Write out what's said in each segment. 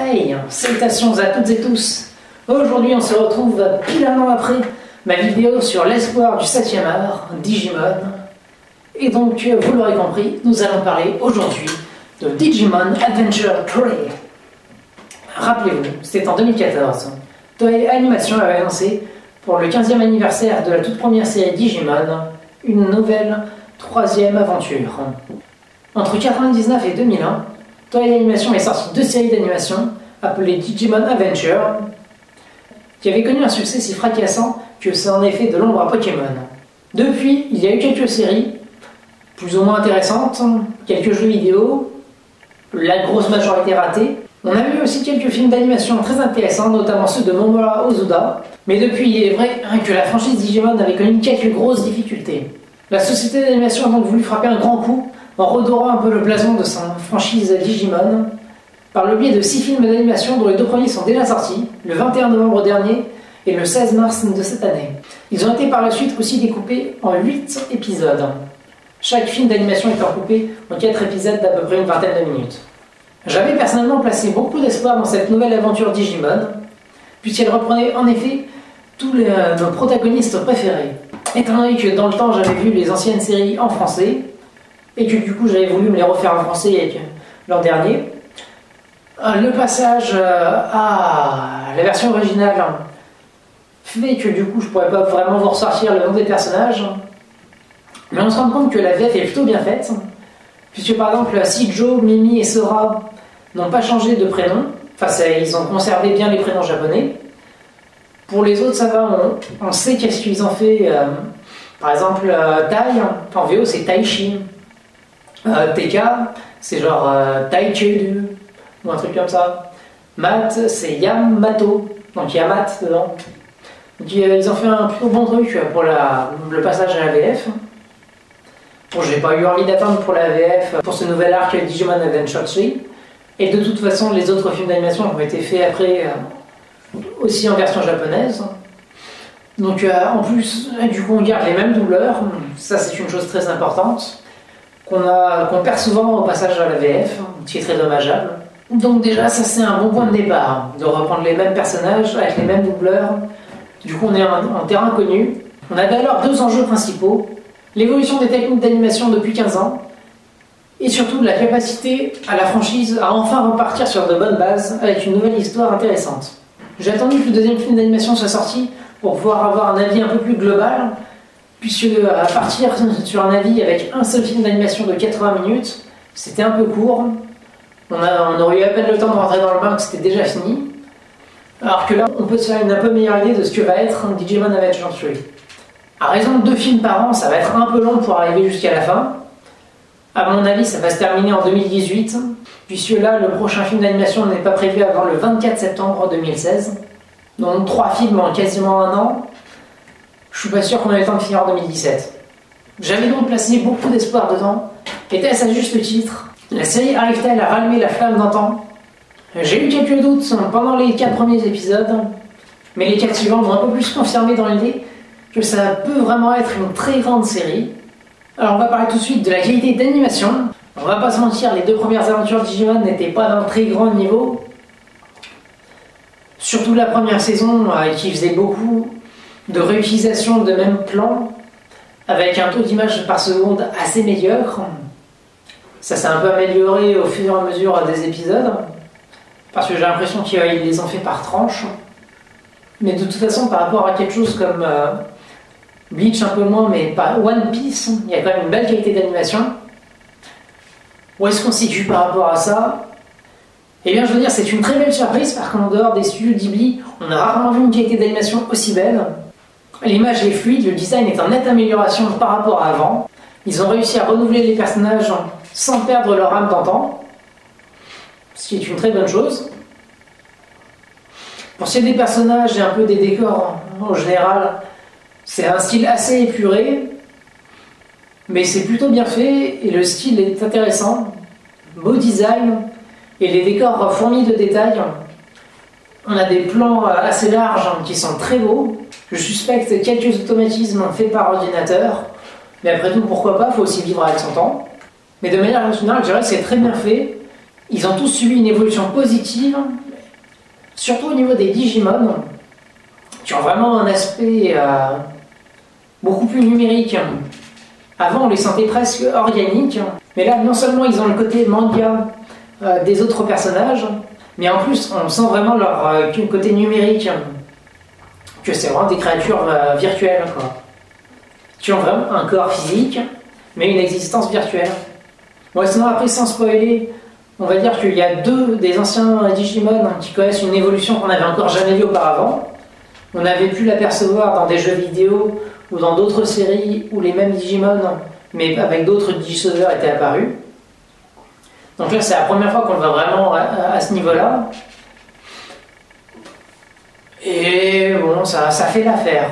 Hey, salutations à toutes et tous. Aujourd'hui, on se retrouve pile un an après ma vidéo sur l'espoir du 7e art, Digimon. Et donc, vous l'aurez compris, nous allons parler aujourd'hui de Digimon Adventure 3. Rappelez-vous, c'était en 2014. Toei Animation avait annoncé, pour le 15e anniversaire de la toute première série Digimon, une nouvelle 3e aventure. Entre 1999 et 2001, Toei Animation est sorti 2 séries d'animation appelées Digimon Adventure, qui avaient connu un succès si fracassant que ça en a fait de l'ombre à Pokémon. Depuis, il y a eu quelques séries, plus ou moins intéressantes, quelques jeux vidéo, la grosse majorité ratée. On a vu aussi quelques films d'animation très intéressants, notamment ceux de Momura Ozuda, mais depuis, il est vrai que la franchise Digimon avait connu quelques grosses difficultés. La société d'animation a donc voulu frapper un grand coup en redorant un peu le blason de son franchise Digimon par le biais de 6 films d'animation dont les 2 premiers sont déjà sortis, le 21 novembre dernier et le 16 mars de cette année. Ils ont été par la suite aussi découpés en 8 épisodes. Chaque film d'animation étant coupé en 4 épisodes d'à peu près une vingtaine de minutes. J'avais personnellement placé beaucoup d'espoir dans cette nouvelle aventure Digimon, puisqu'elle reprenait en effet tous nos protagonistes préférés. Étant donné que dans le temps j'avais vu les anciennes séries en français, et que du coup j'avais voulu me les refaire en français l'an dernier, le passage à la version originale fait que du coup je pourrais pas vraiment vous ressortir le nom des personnages, mais on se rend compte que la VF est plutôt bien faite, puisque par exemple Shijo, Mimi et Sora n'ont pas changé de prénom, enfin ils ont conservé bien les prénoms japonais. Pour les autres ça va, on sait qu'est-ce qu'ils ont fait, par exemple Tai, en VO c'est Taichi, TK c'est genre Taikeru ou un truc comme ça. Mat c'est Yamato, donc Yamat dedans. Donc ils ont fait un plutôt bon truc pour le passage à la VF. Bon, j'ai pas eu envie d'attendre pour la VF pour ce nouvel arc Digimon Adventure 3, et de toute façon les autres films d'animation ont été faits après aussi en version japonaise. Donc en plus du coup on garde les mêmes doubleurs, ça c'est une chose très importante qu'on perd souvent au passage à la VF, ce qui est très dommageable. Donc déjà ça c'est un bon point de départ, de reprendre les mêmes personnages avec les mêmes doubleurs. Du coup on est en terrain connu. On avait alors 2 enjeux principaux: l'évolution des techniques d'animation depuis 15 ans, et surtout de la capacité à la franchise à enfin repartir sur de bonnes bases avec une nouvelle histoire intéressante. J'ai attendu que le 2e film d'animation soit sorti pour pouvoir avoir un avis un peu plus global, puisque à partir sur un avis avec un seul film d'animation de 80 minutes, c'était un peu court. On aurait eu à peine le temps de rentrer dans le bain que c'était déjà fini. Alors que là, on peut se faire une un peu meilleure idée de ce que va être Digimon Adventure 3. À raison de 2 films par an, ça va être un peu long pour arriver jusqu'à la fin. À mon avis, ça va se terminer en 2018, puisque là, le prochain film d'animation n'est pas prévu avant le 24 septembre 2016. Donc 3 films en quasiment un an. Je suis pas sûr qu'on ait le temps de finir en 2017. J'avais donc placé beaucoup d'espoir dedans. Était-ce à juste titre? La série arrive-t-elle à rallumer la flamme d'antan? J'ai eu quelques doutes pendant les 4 premiers épisodes, mais les 4 suivants m'ont un peu plus confirmé dans l'idée que ça peut vraiment être une très grande série. Alors on va parler tout de suite de la qualité d'animation. On va pas se mentir, les 2 premières aventures Digimon n'étaient pas d'un très grand niveau. Surtout la première saison qui faisait beaucoup de réutilisation de même plan, avec un taux d'image par seconde assez médiocre. Ça s'est un peu amélioré au fur et à mesure des épisodes, parce que j'ai l'impression qu'ils les ont fait par tranche. Mais de toute façon, par rapport à quelque chose comme Bleach un peu moins, mais pas One Piece, il y a quand même une belle qualité d'animation. Où est-ce qu'on se situe par rapport à ça? Eh bien, je veux dire, c'est une très belle surprise, parce qu'en dehors des studios Ghibli, on a rarement vu une qualité d'animation aussi belle. L'image est fluide, le design est en nette amélioration par rapport à avant. Ils ont réussi à renouveler les personnages sans perdre leur âme d'antan, ce qui est une très bonne chose. Pour ce qui est des personnages et un peu des décors en général, c'est un style assez épuré, mais c'est plutôt bien fait et le style est intéressant. Beau design et les décors fournis de détails. On a des plans assez larges qui sont très beaux. Je suspecte quelques automatismes faits par ordinateur, mais après tout, pourquoi pas, il faut aussi vivre avec son temps. Mais de manière générale, je dirais que c'est très bien fait. Ils ont tous subi une évolution positive surtout au niveau des Digimon, qui ont vraiment un aspect beaucoup plus numérique. Avant, on les sentait presque organiques, mais là, non seulement ils ont le côté manga des autres personnages, mais en plus, on sent vraiment leur côté numérique, que c'est vraiment des créatures virtuelles, quoi, qui ont vraiment un corps physique, mais une existence virtuelle. Bon, sinon, après, sans spoiler, on va dire qu'il y a deux des anciens Digimon qui connaissent une évolution qu'on n'avait encore jamais vue auparavant. On avait pu l'apercevoir dans des jeux vidéo ou dans d'autres séries où les mêmes Digimon, mais avec d'autres Digisauveurs, étaient apparus. Donc là, c'est la première fois qu'on le voit vraiment à ce niveau-là. Et bon, ça fait l'affaire.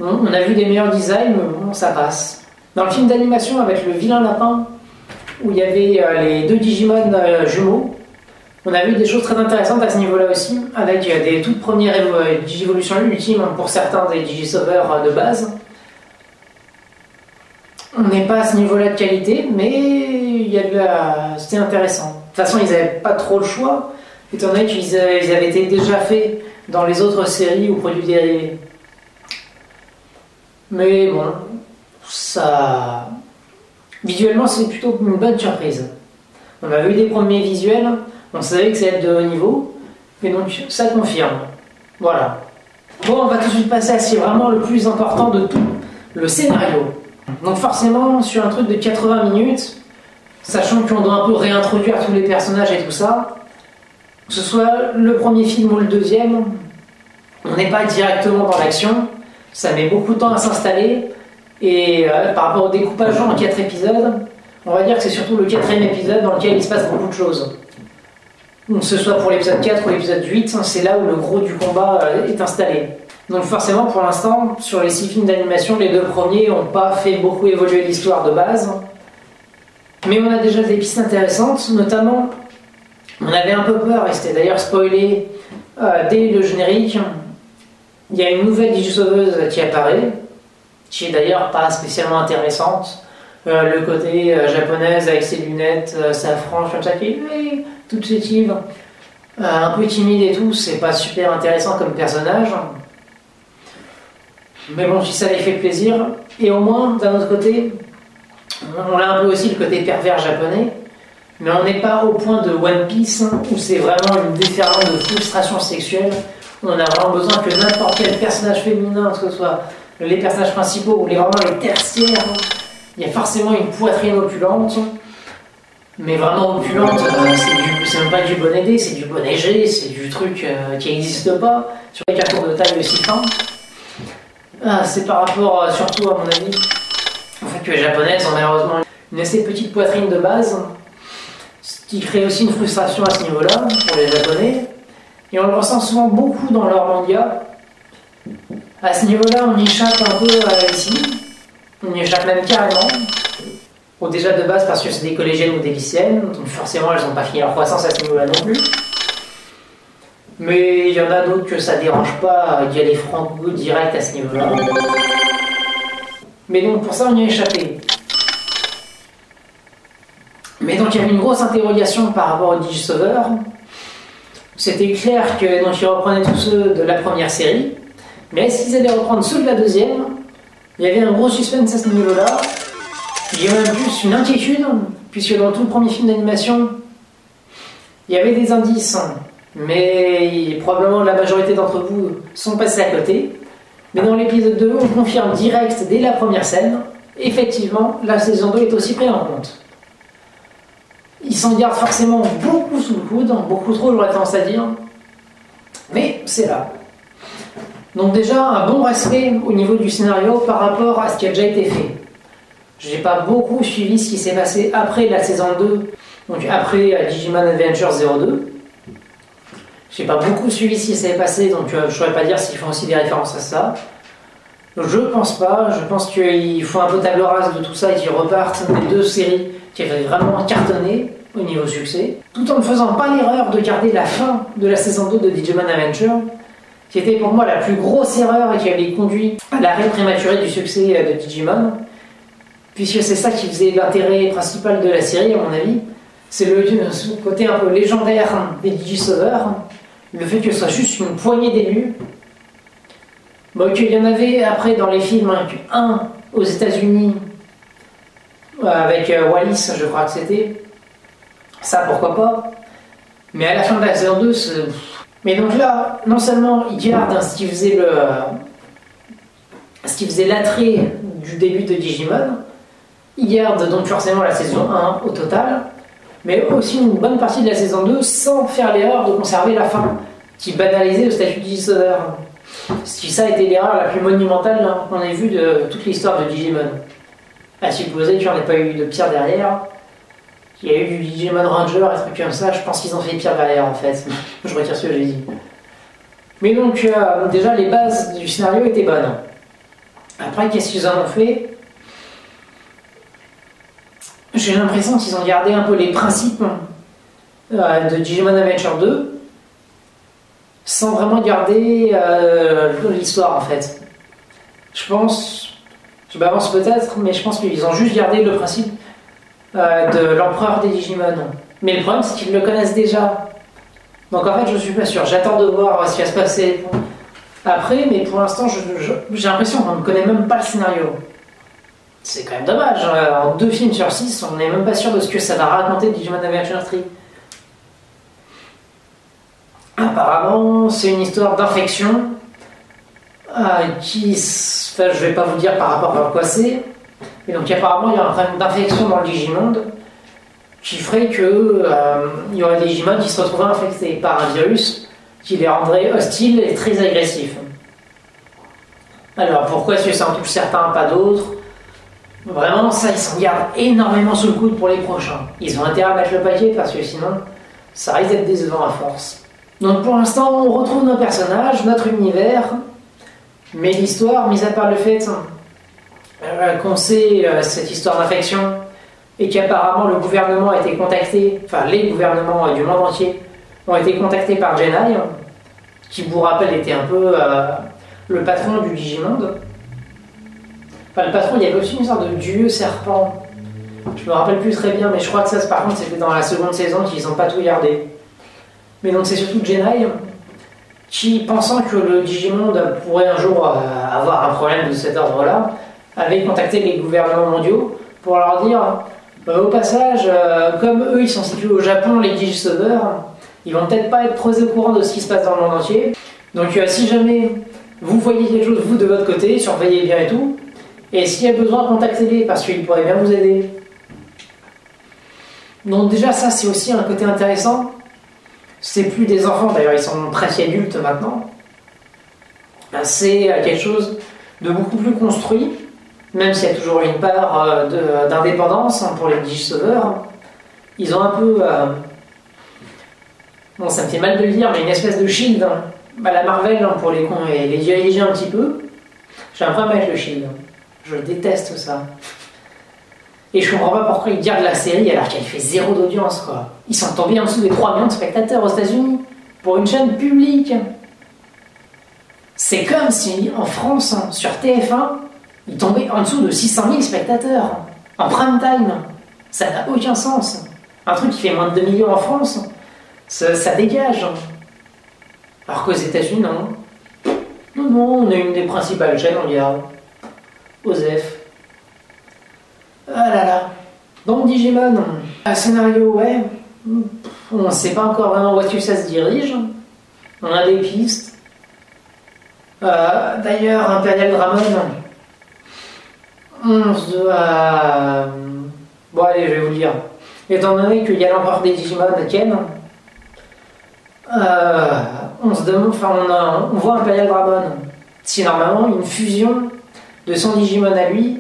On a vu des meilleurs designs, mais bon, ça passe. Dans le film d'animation avec le vilain lapin, où il y avait les deux Digimon jumeaux, on a vu des choses très intéressantes à ce niveau-là aussi, avec des toutes premières Digivolutions ultimes pour certains des Digisauveurs de base. On n'est pas à ce niveau-là de qualité, mais c'était intéressant. De toute façon, ils n'avaient pas trop le choix, étant donné qu'ils avaient été déjà faits dans les autres séries ou produits dérivés. Mais bon, ça... Visuellement, c'est plutôt une bonne surprise. On a vu des premiers visuels, on savait que ça allait être de haut niveau, et donc ça confirme. Voilà. Bon, on va tout de suite passer à ce qui est vraiment le plus important de tout, le scénario. Donc forcément, sur un truc de 80 minutes, sachant qu'on doit un peu réintroduire tous les personnages et tout ça, que ce soit le premier film ou le deuxième, on n'est pas directement dans l'action, ça met beaucoup de temps à s'installer, et par rapport au découpage en 4 épisodes, on va dire que c'est surtout le 4e épisode dans lequel il se passe beaucoup de choses. Que ce soit pour l'épisode 4 ou l'épisode 8, c'est là où le gros du combat est installé. Donc forcément, pour l'instant, sur les 6 films d'animation, les 2 premiers n'ont pas fait beaucoup évoluer l'histoire de base. Mais on a déjà des pistes intéressantes, notamment, on avait un peu peur, et c'était d'ailleurs spoilé dès le générique, il y a une nouvelle Digisauveuse qui apparaît, qui est d'ailleurs pas spécialement intéressante. Le côté japonaise avec ses lunettes, sa frange comme ça, qui est toute chétive, un peu timide et tout, c'est pas super intéressant comme personnage. Mais bon, si ça les fait plaisir, et au moins, d'un autre côté, on a un peu aussi le côté pervers japonais, mais on n'est pas au point de One Piece, où c'est vraiment une déferlante de frustration sexuelle, où on a vraiment besoin que n'importe quel personnage féminin, que ce soit les personnages principaux ou vraiment les tertiaires, il y a forcément une poitrine opulente, mais vraiment opulente, c'est même pas du bonnet D, c'est du bonnet G, c'est du truc qui n'existe pas, sur les cartons de taille aussi fin. C'est par rapport, surtout à mon avis, au fait que les japonaises ont malheureusement une assez petite poitrine de base, ce qui crée aussi une frustration à ce niveau-là, pour les japonais, et on le ressent souvent beaucoup dans leur manga. À ce niveau-là, on y échappe un peu ici, on y échappe même carrément. Bon, déjà de base parce que c'est des collégiennes ou des lycéennes, donc forcément elles n'ont pas fini leur croissance à ce niveau-là non plus. Mais il y en a d'autres que ça dérange pas d'y aller franco direct à ce niveau-là. Mais donc pour ça on y a échappé. Mais donc il y avait une grosse interrogation par rapport aux Digisauveurs. C'était clair que donc ils reprenaient tous ceux de la première série, mais est-ce qu'ils allaient reprendre ceux de la deuxième? Il y avait un gros suspense à ce niveau-là. Il y a même plus une inquiétude, puisque dans tout le premier film d'animation, il y avait des indices, mais probablement la majorité d'entre vous sont passés à côté. Mais dans l'épisode 2, on confirme direct dès la première scène, effectivement, la saison 2 est aussi prise en compte. Ils s'en gardent forcément beaucoup sous le coude, beaucoup trop j'aurais tendance à dire, mais c'est là. Donc déjà, un bon respect au niveau du scénario par rapport à ce qui a déjà été fait. J'ai pas beaucoup suivi ce qui s'est passé après la saison 2, donc après Digimon Adventure 02. J'ai pas beaucoup suivi ce qui s'est passé, donc je saurais pas dire s'ils font aussi des références à ça. Donc, je pense pas, je pense qu'ils font un peu table rase de tout ça et qu'ils repartent des 2 séries qui avaient vraiment cartonné au niveau succès, tout en ne faisant pas l'erreur de garder la fin de la saison 2 de Digimon Adventure, qui était pour moi la plus grosse erreur et qui avait conduit à l'arrêt prématuré du succès de Digimon, puisque c'est ça qui faisait l'intérêt principal de la série, à mon avis. C'est le côté un peu légendaire des Digisauveurs, le fait que ce soit juste une poignée d'élus, bon, qu'il y en avait après dans les films, hein, un aux États-Unis avec Wallis, je crois que c'était, ça pourquoi pas, mais à la fin de la saison 2, mais donc là, non seulement il garde ce qui faisait l'attrait du début de Digimon, il garde donc forcément la saison 1 au total, mais aussi une bonne partie de la saison 2 sans faire l'erreur de conserver la fin, qui banalisait le statut de Digisauveur. Ça a été l'erreur la plus monumentale qu'on ait vue de toute l'histoire de Digimon. À supposer qu'il n'y en ait pas eu de pire derrière. Il y a eu du Digimon Ranger et trucs comme ça, je pense qu'ils ont fait pire derrière en fait. Je retire ce que j'ai dit. Mais donc, déjà, les bases du scénario étaient bonnes. Après, qu'est-ce qu'ils en ont fait? J'ai l'impression qu'ils ont gardé un peu les principes de Digimon Adventure 2 sans vraiment garder l'histoire en fait. Je m'avance peut-être, mais je pense qu'ils ont juste gardé le principe de l'empereur des Digimon. Mais le problème c'est qu'ils le connaissent déjà. Donc en fait je suis pas sûr, j'attends de voir ce qui va se passer après, mais pour l'instant j'ai l'impression qu'on ne connaît même pas le scénario. C'est quand même dommage, en 2 films sur 6, on n'est même pas sûr de ce que ça va raconter Digimon Adventure 3. Apparemment, c'est une histoire d'infection enfin, je vais pas vous dire par rapport à quoi c'est, mais donc apparemment il y a un problème d'infection dans le Digimonde qui ferait que il y aurait des Digimon qui se retrouveraient infectés par un virus qui les rendrait hostiles et très agressifs. Alors pourquoi est-ce que ça en touche certains, pas d'autres? Vraiment, ça, ils s'en gardent énormément sous le coude pour les prochains. Ils ont intérêt à mettre le paquet parce que sinon, ça risque d'être décevant à force. Donc pour l'instant, on retrouve nos personnages, notre univers, mais l'histoire, mis à part le fait qu'on sait cette histoire d'infection et qu'apparemment le gouvernement a été contacté, enfin les gouvernements du monde entier ont été contactés par Genai, qui vous rappelle était un peu le patron du Digimonde. Enfin, le patron, il y avait aussi une sorte de dieu serpent. Je me rappelle plus très bien, mais je crois que ça, par contre, c'était dans la seconde saison qu'ils n'ont pas tout gardé. Mais donc, c'est surtout Genai qui, pensant que le Digimonde pourrait un jour avoir un problème de cet ordre-là, avait contacté les gouvernements mondiaux pour leur dire au passage, comme eux, ils sont situés au Japon, les Digisauveurs, ils vont peut-être pas être trop au courant de ce qui se passe dans le monde entier. Donc, si jamais vous voyez quelque chose, vous, de votre côté, surveillez bien et tout. Et s'il y a besoin, contactez-les parce qu'ils pourraient bien vous aider. Donc déjà ça c'est aussi un côté intéressant. C'est plus des enfants, d'ailleurs ils sont presque adultes maintenant. C'est quelque chose de beaucoup plus construit, même s'il y a toujours une part d'indépendance pour les Digisauveurs. Ils ont un peu... bon ça me fait mal de le dire, mais une espèce de shield. La Marvel pour les diriger un petit peu. J'ai un problème avec le shield. Je déteste ça. Et je comprends pas pourquoi ils gardent la série alors qu'elle fait 0 d'audience, quoi. Ils sont tombés en dessous des 3 millions de spectateurs aux États-Unis pour une chaîne publique. C'est comme si en France, sur TF1, ils tombaient en dessous de 600 000 spectateurs en prime time. Ça n'a aucun sens. Un truc qui fait moins de 2 millions en France, ça dégage. Alors qu'aux États-Unis, non. Non, on est une des principales chaînes, on garde. Osef. Ah là là. Donc Digimon, un scénario, ouais. On ne sait pas encore vraiment où est-ce que ça se dirige. On a des pistes. D'ailleurs, Imperial Dramon, bon allez, je vais vous le dire. Étant donné qu'il y a l'empereur des Digimon, Ken, on se demande, enfin on voit Imperial Dramon. C'est normalement une fusion de son Digimon à lui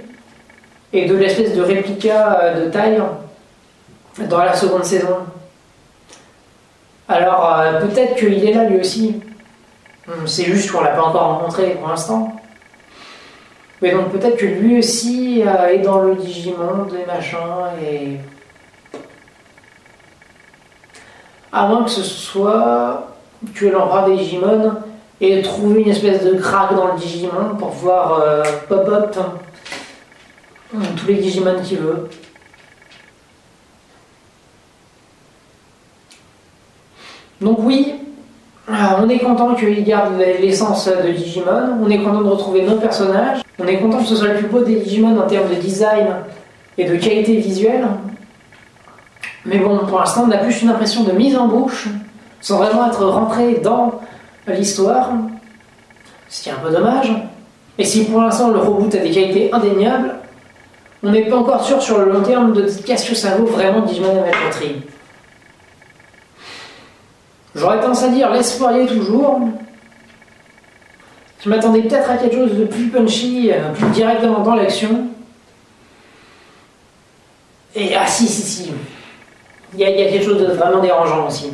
et de l'espèce de réplica de taille dans la seconde saison. Alors peut-être qu'il est là lui aussi. C'est juste qu'on l'a pas encore rencontré pour l'instant. Mais donc peut-être que lui aussi est dans le Digimon et machin et... À moins que ce soit que l'empereur des Digimon ait trouvé une espèce de crack dans le Digimon pour pouvoir pop-up tous les Digimon qu'il veut. Donc oui, On est content qu'ils gardent l'essence de Digimon, on est content de retrouver nos personnages, on est content que ce soit le plus beau des Digimon en termes de design et de qualité visuelle. Mais bon, pour l'instant, on a plus une impression de mise en bouche, sans vraiment être rentré dans l'histoire, ce qui est un peu dommage. Et si pour l'instant le reboot a des qualités indéniables, on n'est pas encore sûr sur le long terme de qu'est-ce que ça vaut vraiment Digimon Adventure. J'aurais tendance à dire l'espoir y est toujours. Je m'attendais peut-être à quelque chose de plus punchy, plus directement dans l'action. Et si. Il y a quelque chose de vraiment dérangeant aussi.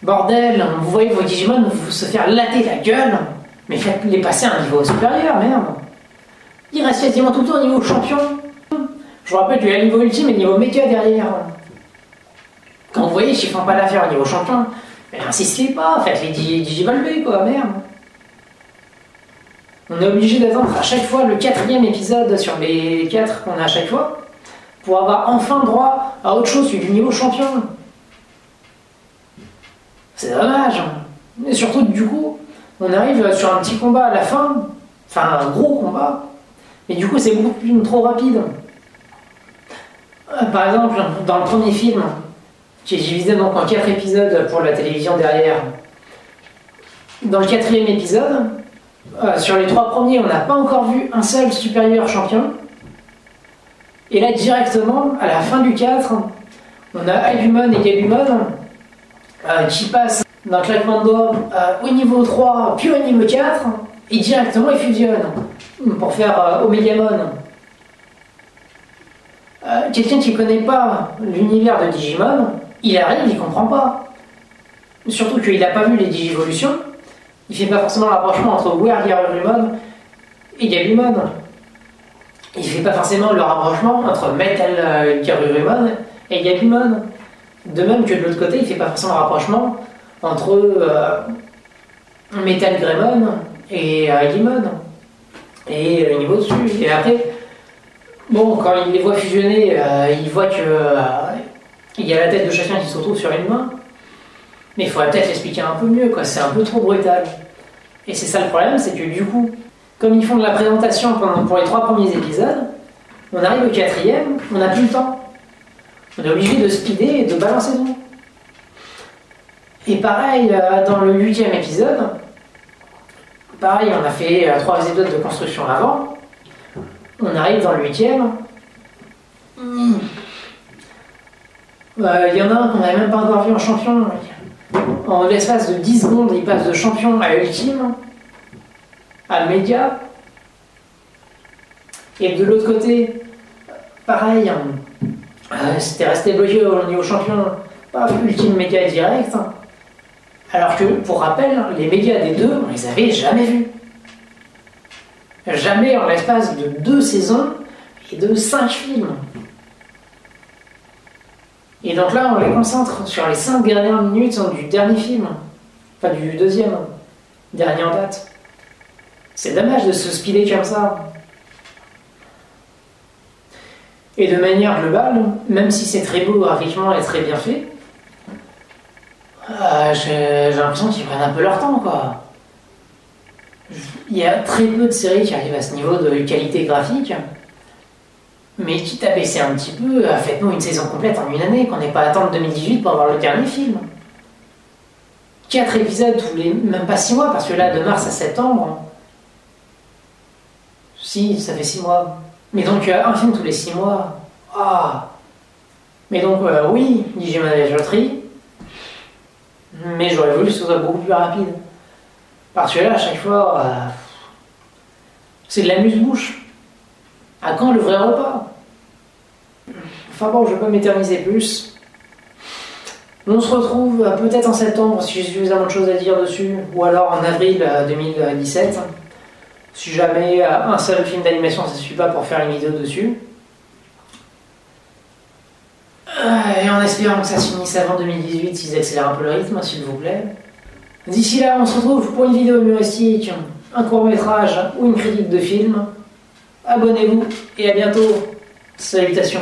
Bordel, vous voyez vos Digimon vous se faire latter la gueule, mais faites-les passer à un niveau supérieur, merde. Il reste quasiment tout le temps au niveau champion. Je vous rappelle qu'il y a le niveau ultime et le niveau méga derrière. Quand vous voyez qu'ils font pas l'affaire au niveau champion, mais insistez pas, faites les Digivolver quoi, merde. On est obligé d'attendre à chaque fois le 4e épisode sur les 4 qu'on a à chaque fois pour avoir enfin droit à autre chose que du niveau champion. C'est dommage. Et surtout, du coup, on arrive sur un petit combat à la fin, enfin un gros combat, et du coup c'est beaucoup plus trop rapide. Par exemple, dans le premier film, qui est divisé donc en 4 épisodes pour la télévision derrière, dans le 4e épisode, sur les 3 premiers, on n'a pas encore vu un seul supérieur champion. Et là, directement, à la fin du 4, on a Agumon et Gabumon qui passent d'un claquement de doigts au niveau 3, puis au niveau 4, et directement ils fusionnent pour faire Omegamon. Quelqu'un qui ne connaît pas l'univers de Digimon, il arrive, il comprend pas. Surtout qu'il n'a pas vu les Digivolutions, il fait pas forcément le rapprochement entre WereGarurumon et Gabumon. Il fait pas forcément le rapprochement entre Metal Garurumon et Gabumon. De même que de l'autre côté, il fait pas forcément le rapprochement entre Metal Greymon et Agumon. Et le niveau dessus. Et après, bon, quand il les voit fusionner, il voit que il y a la tête de chacun qui se retrouve sur une main. Mais il faudrait peut-être l'expliquer un peu mieux, quoi. C'est un peu trop brutal. Et c'est ça le problème, c'est que du coup, comme ils font de la présentation pour les 3 premiers épisodes, on arrive au 4e, on n'a plus le temps. On est obligé de speeder et de balancer tout. Et pareil, dans le 8e épisode, pareil, on a fait 3 épisodes de construction avant. On arrive dans le 8e. Il y en a un qu'on n'avait même pas encore vu en champion. En l'espace de 10 secondes, il passe de champion à ultime, à média. Et de l'autre côté, pareil, c'était resté bloqué au niveau champion, paf, ultime média direct. Alors que, pour rappel, les médias des deux, on les avait jamais vus. Jamais en l'espace de 2 saisons et de 5 films. Et donc là, on les concentre sur les 5 dernières minutes du dernier film. Enfin, du 2e, dernier en date. C'est dommage de se speeder comme ça. Et de manière globale, même si c'est très beau graphiquement et très bien fait, j'ai l'impression qu'ils prennent un peu leur temps, quoi. Il y a très peu de séries qui arrivent à ce niveau de qualité graphique. Mais quitte à baisser un petit peu, faites-nous une saison complète en une année, qu'on n'ait pas à attendre 2018 pour avoir le dernier film. 4 épisodes tous les... même pas 6 mois, parce que là, de mars à septembre... Si, ça fait 6 mois. Mais donc, un film tous les 6 mois. Ah. Mais donc, oui, Digimon Adventure, mais j'aurais voulu que ce soit beaucoup plus rapide. Parce que là, à chaque fois, c'est de l'amuse-bouche. À quand le vrai repas? Enfin bon, je ne vais pas m'éterniser plus. On se retrouve peut-être en septembre si j'ai suffisamment de choses à dire dessus, ou alors en avril 2017. Si jamais un seul film d'animation ça ne suffit pas pour faire une vidéo dessus. Et en espérant que ça se finisse avant 2018, s'ils accélèrent un peu le rythme, s'il vous plaît. D'ici là, on se retrouve pour une vidéo humoristique, un court-métrage ou une critique de film. Abonnez-vous et à bientôt. Salutations.